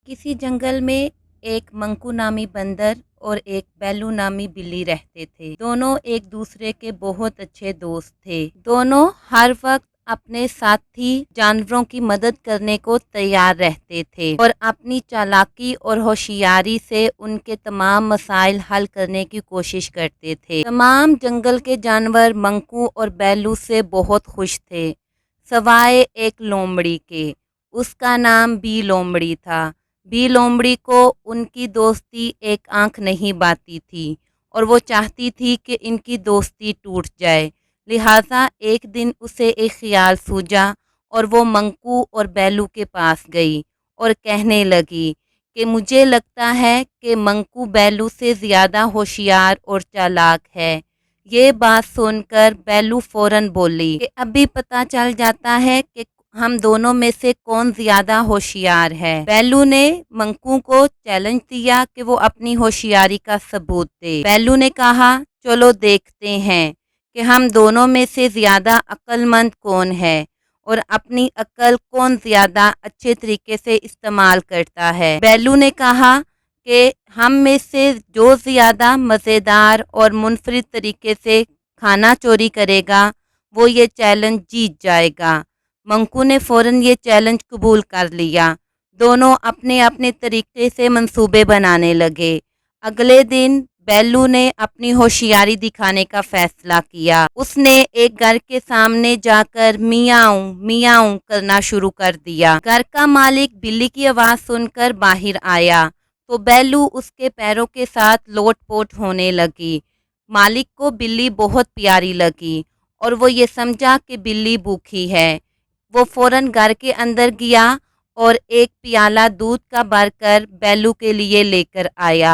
किसी जंगल में एक मंकू नामी बंदर और एक बैलू नामी बिल्ली रहते थे। दोनों एक दूसरे के बहुत अच्छे दोस्त थे। दोनों हर वक्त अपने साथी जानवरों की मदद करने को तैयार रहते थे और अपनी चालाकी और होशियारी से उनके तमाम मसाइल हल करने की कोशिश करते थे। तमाम जंगल के जानवर मंकू और बैलू से बहुत खुश थे, सवाए एक लोमड़ी के। उसका नाम बी लोमड़ी था। बी लोमड़ी को उनकी दोस्ती एक आंख नहीं बाती थी और वो चाहती थी कि इनकी दोस्ती टूट जाए। लिहाजा एक दिन उसे एक ख्याल सूझा और वो मंकू और बैलू के पास गई और कहने लगी कि मुझे लगता है कि मंकू बैलू से ज़्यादा होशियार और चालाक है। ये बात सुनकर बैलू फौरन बोली कि अभी पता चल जाता है कि हम दोनों में से कौन ज्यादा होशियार है। बैलू ने मंकू को चैलेंज दिया कि वो अपनी होशियारी का सबूत दे। बैलू ने कहा, चलो देखते हैं कि हम दोनों में से ज्यादा अक्लमंद कौन है और अपनी अक्ल कौन ज्यादा अच्छे तरीके से इस्तेमाल करता है। बैलू ने कहा कि हम में से जो ज्यादा मज़ेदार और मुनफरिद तरीके से खाना चोरी करेगा वो ये चैलेंज जीत जाएगा। मंकू ने फ़ौरन ये चैलेंज कबूल कर लिया। दोनों अपने अपने तरीके से मंसूबे बनाने लगे। अगले दिन बैलू ने अपनी होशियारी दिखाने का फैसला किया। उसने एक घर के सामने जाकर मियाऊं मियाऊं करना शुरू कर दिया। घर का मालिक बिल्ली की आवाज़ सुनकर बाहर आया तो बैलू उसके पैरों के साथ लोट-पोट होने लगी। मालिक को बिल्ली बहुत प्यारी लगी और वो ये समझा कि बिल्ली भूखी है। वो फ़ौरन घर के अंदर गया और एक प्याला दूध का भरकर बैलू के लिए लेकर आया।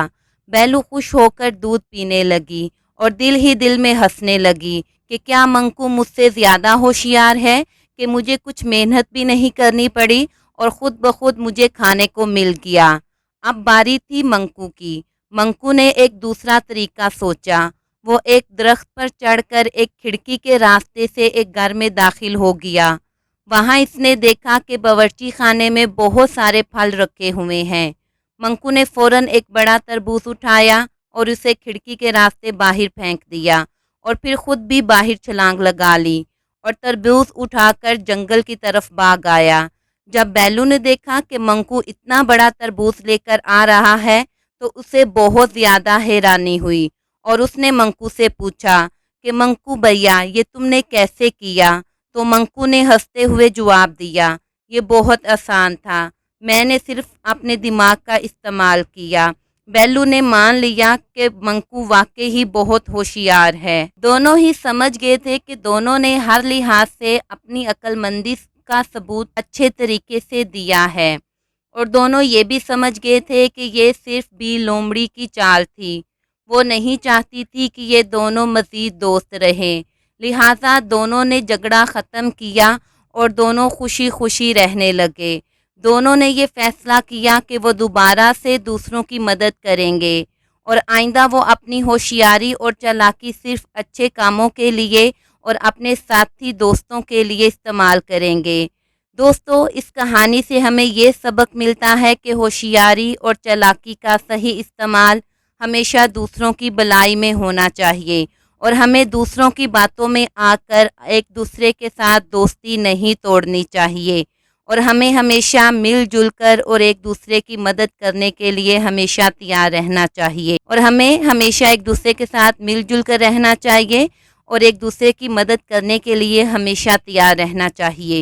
बैलू खुश होकर दूध पीने लगी और दिल ही दिल में हंसने लगी कि क्या मंकू मुझसे ज़्यादा होशियार है कि मुझे कुछ मेहनत भी नहीं करनी पड़ी और ख़ुद ब खुद मुझे खाने को मिल गया। अब बारी थी मंकू की। मंकू ने एक दूसरा तरीका सोचा। वो एक दरख्त पर चढ़कर एक खिड़की के रास्ते से एक घर में दाखिल हो गया। वहाँ इसने देखा कि बावर्ची खाने में बहुत सारे फल रखे हुए हैं। मंकू ने फ़ौरन एक बड़ा तरबूज उठाया और उसे खिड़की के रास्ते बाहर फेंक दिया और फिर ख़ुद भी बाहर छलांग लगा ली और तरबूज उठाकर जंगल की तरफ भाग आया। जब बैलू ने देखा कि मंकू इतना बड़ा तरबूज लेकर आ रहा है तो उसे बहुत ज़्यादा हैरानी हुई और उसने मंकू से पूछा कि मंकू भैया, ये तुमने कैसे किया? तो मंकू ने हंसते हुए जवाब दिया, ये बहुत आसान था, मैंने सिर्फ अपने दिमाग का इस्तेमाल किया। बैलू ने मान लिया कि मंकू वाकई ही बहुत होशियार है। दोनों ही समझ गए थे कि दोनों ने हर लिहाज से अपनी अक्लमंदी का सबूत अच्छे तरीके से दिया है और दोनों ये भी समझ गए थे कि ये सिर्फ बी लोमड़ी की चाल थी। वो नहीं चाहती थी कि ये दोनों मज़ीद दोस्त रहें। लिहाजा दोनों ने झगड़ा ख़त्म किया और दोनों खुशी खुशी रहने लगे। दोनों ने ये फ़ैसला किया कि वो दोबारा से दूसरों की मदद करेंगे और आइंदा वो अपनी होशियारी और चालाकी सिर्फ अच्छे कामों के लिए और अपने साथी दोस्तों के लिए इस्तेमाल करेंगे। दोस्तों, इस कहानी से हमें ये सबक मिलता है कि होशियारी और चालाकी का सही इस्तेमाल हमेशा दूसरों की भलाई में होना चाहिए और हमें दूसरों की बातों में आकर एक दूसरे के साथ दोस्ती नहीं तोड़नी चाहिए और हमें हमेशा मिलजुल कर और एक दूसरे की मदद करने के लिए हमेशा तैयार रहना चाहिए और हमें हमेशा एक दूसरे के साथ मिलजुल कर रहना चाहिए और एक दूसरे की मदद करने के लिए हमेशा तैयार रहना चाहिए।